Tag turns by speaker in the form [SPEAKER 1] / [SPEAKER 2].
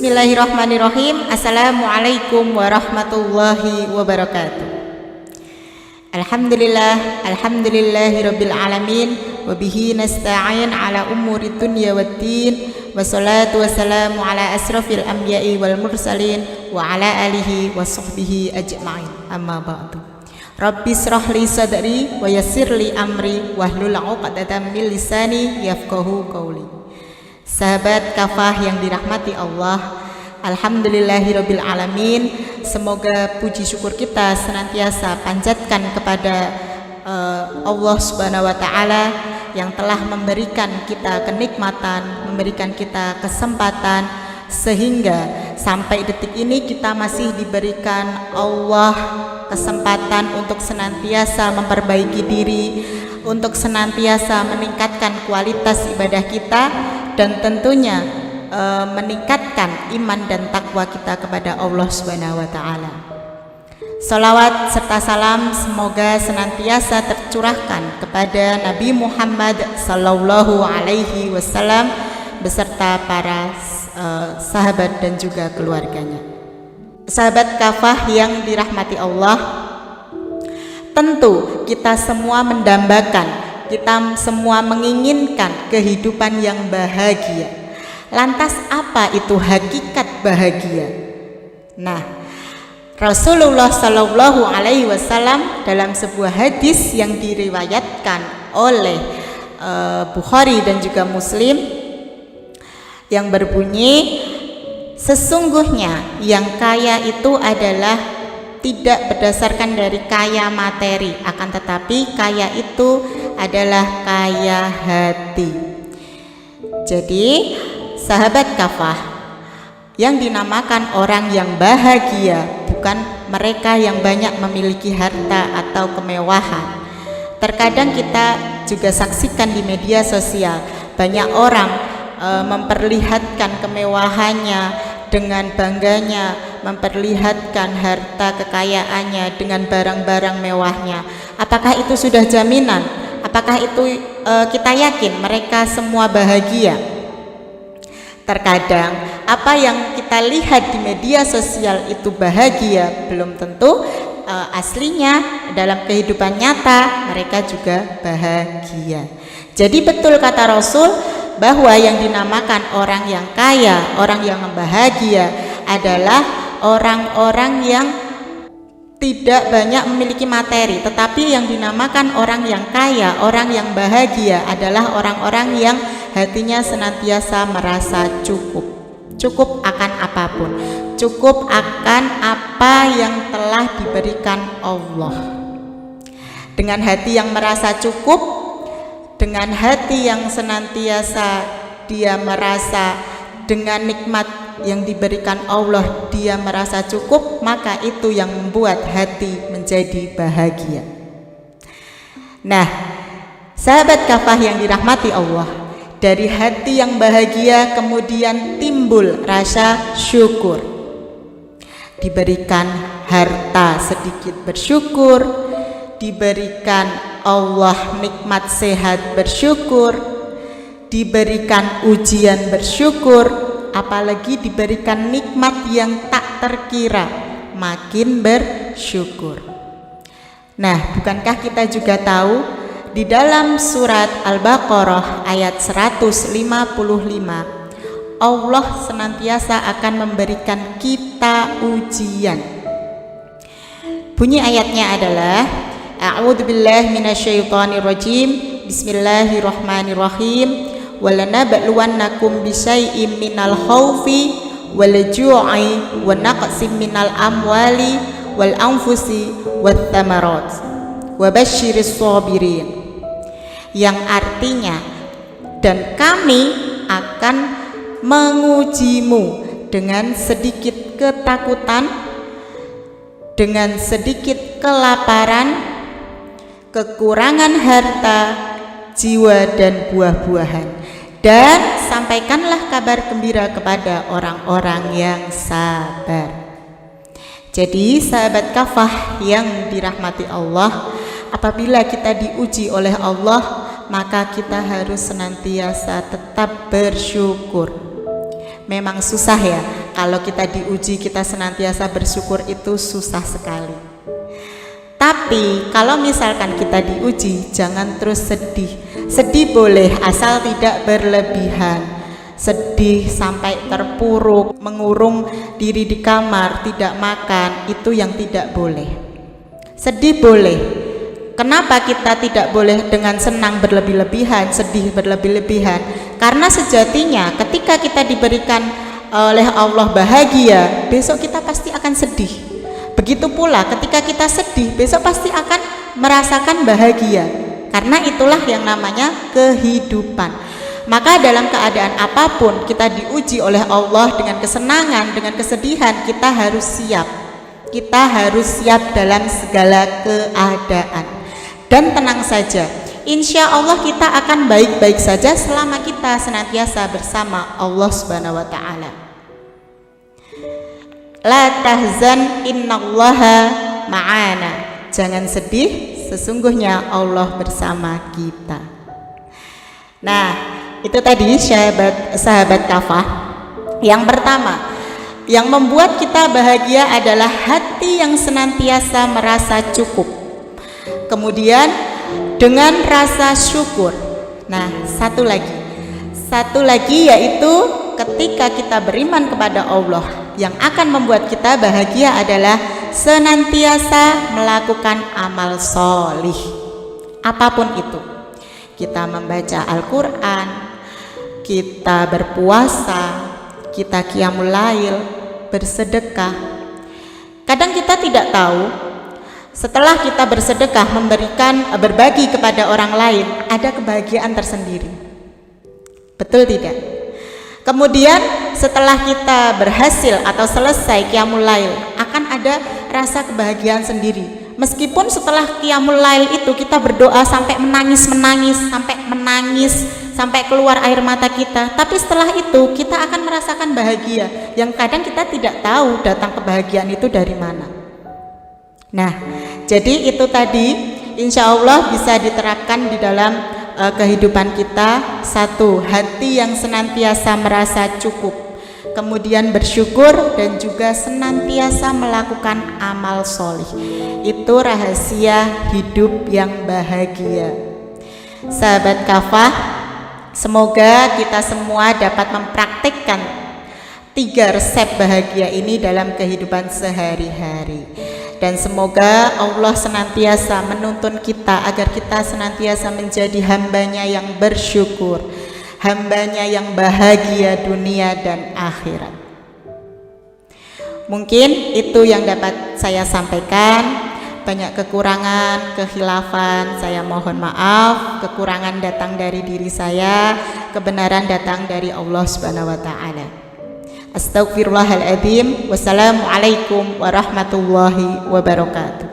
[SPEAKER 1] Bismillahirrahmanirrahim. Assalamualaikum warahmatullahi wabarakatuh. Alhamdulillahirabbil alamin wa bihi nasta'in ala umuri dunya waddin wassalatu wassalamu ala asrafil anbiya'i wal mursalin wa ala alihi wa sahbihi ajma'in. Amma ba'du. Rabbi shrah li sadri wa yassir li amri wahlul 'uqdatam min lisani yafqahu qawli. Sahabat kafah yang dirahmati Allah, alhamdulillahirabbil alamin. Semoga puji syukur kita senantiasa panjatkan kepada Allah Subhanahu wa taala yang telah memberikan kita kenikmatan, memberikan kita kesempatan sehingga sampai detik ini kita masih diberikan Allah kesempatan untuk senantiasa memperbaiki diri, untuk senantiasa meningkatkan kualitas ibadah kita, dan tentunya meningkatkan iman dan takwa kita kepada Allah Subhanahu wa taala. Salawat serta salam semoga senantiasa tercurahkan kepada Nabi Muhammad sallallahu alaihi wasallam beserta para sahabat dan juga keluarganya. Sahabat kafah yang dirahmati Allah, tentu kita semua mendambakan, kita semua menginginkan kehidupan yang bahagia. Lantas apa itu hakikat bahagia? Nah, Rasulullah Shallallahu Alaihi Wasallam dalam sebuah hadis yang diriwayatkan oleh Bukhari dan juga Muslim yang berbunyi, sesungguhnya yang kaya itu adalah tidak berdasarkan dari kaya materi, akan tetapi kaya itu adalah kaya hati. Jadi sahabat kafah, yang dinamakan orang yang bahagia bukan mereka yang banyak memiliki harta atau kemewahan. Terkadang kita juga saksikan di media sosial, banyak orang memperlihatkan kemewahannya dengan bangganya, memperlihatkan harta kekayaannya dengan barang-barang mewahnya. Apakah itu sudah jaminan? Apakah itu kita yakin mereka semua bahagia? Terkadang apa yang kita lihat di media sosial itu bahagia, belum tentu aslinya dalam kehidupan nyata mereka juga bahagia. Jadi betul kata Rasul bahwa yang dinamakan orang yang kaya, orang yang bahagia adalah orang-orang yang tidak banyak memiliki materi, tetapi yang dinamakan orang yang kaya, orang yang bahagia adalah orang-orang yang hatinya senantiasa merasa cukup. Cukup akan apapun, cukup akan apa yang telah diberikan Allah. Dengan hati yang merasa cukup, dengan hati yang senantiasa dia merasa dengan nikmat yang diberikan Allah dia merasa cukup, maka itu yang membuat hati menjadi bahagia. Nah, sahabat kafah yang dirahmati Allah, dari hati yang bahagia kemudian timbul rasa syukur. Diberikan harta sedikit bersyukur, diberikan Allah nikmat sehat bersyukur, diberikan ujian bersyukur, apalagi diberikan nikmat yang tak terkira, makin bersyukur. Nah, bukankah kita juga tahu di dalam surat Al-Baqarah ayat 155 Allah senantiasa akan memberikan kita ujian. Bunyi ayatnya adalah A'udzubillahi minasyaitonirrajim. Bismillahirrahmanirrahim. Walanabluwannakum bisyai'im minal khaufi wal ju'i wa naqsim minal amwali wal anfusi wath thamarat wa basyiris shabirin. Yang artinya, dan kami akan mengujimu dengan sedikit ketakutan, dengan sedikit kelaparan, kekurangan harta, jiwa dan buah-buahan, dan sampaikanlah kabar gembira kepada orang-orang yang sabar. Jadi sahabat kafah yang dirahmati Allah, apabila kita diuji oleh Allah, maka kita harus senantiasa tetap bersyukur. Memang susah ya, kalau kita diuji kita senantiasa bersyukur itu susah sekali. Tapi kalau misalkan kita diuji, jangan terus sedih. Sedih boleh asal tidak berlebihan. Sedih sampai terpuruk, mengurung diri di kamar, tidak makan, itu yang tidak boleh. Sedih boleh. Kenapa kita tidak boleh dengan senang berlebih-lebihan, sedih berlebih-lebihan? Karena sejatinya ketika kita diberikan oleh Allah bahagia, besok kita pasti akan sedih. Begitu pula ketika kita sedih, besok pasti akan merasakan bahagia. Karena itulah yang namanya kehidupan. Maka dalam keadaan apapun kita diuji oleh Allah dengan kesenangan, dengan kesedihan, kita harus siap. Kita harus siap dalam segala keadaan. Dan tenang saja, insya Allah kita akan baik-baik saja selama kita senantiasa bersama Allah Subhanahu wa Ta'ala. La tahzan innallaha ma'ana. Jangan sedih, sesungguhnya Allah bersama kita. Nah, itu tadi sahabat kafah. Yang pertama, yang membuat kita bahagia adalah hati yang senantiasa merasa cukup. Kemudian dengan rasa syukur. Nah, satu lagi yaitu ketika kita beriman kepada Allah, yang akan membuat kita bahagia adalah senantiasa melakukan amal solih, apapun itu. Kita membaca Al-Quran, kita berpuasa, kita qiyamul lail, bersedekah. Kadang kita tidak tahu, setelah kita bersedekah, berbagi kepada orang lain, ada kebahagiaan tersendiri. Betul tidak? Kemudian setelah kita berhasil atau selesai qiyamul lail, akan ada rasa kebahagiaan sendiri. Meskipun setelah qiyamul lail itu kita berdoa sampai menangis, sampai keluar air mata kita, tapi setelah itu kita akan merasakan bahagia yang kadang kita tidak tahu datang kebahagiaan itu dari mana. Nah, jadi itu tadi insya Allah bisa diterapkan di dalam kehidupan kita. Satu, hati yang senantiasa merasa cukup, kemudian bersyukur, dan juga senantiasa melakukan amal solih. Itu rahasia hidup yang bahagia. Sahabat kafah, semoga kita semua dapat mempraktikkan 3 resep bahagia ini dalam kehidupan sehari-hari. Dan semoga Allah senantiasa menuntun kita agar kita senantiasa menjadi hambanya yang bersyukur, hambanya yang bahagia dunia dan akhirat. Mungkin itu yang dapat saya sampaikan. Banyak kekurangan, kekhilafan, saya mohon maaf. Kekurangan datang dari diri saya, kebenaran datang dari Allah Subhanahu wa Ta'ala. Astaghfirullahaladzim. Wassalamualaikum warahmatullahi wabarakatuh.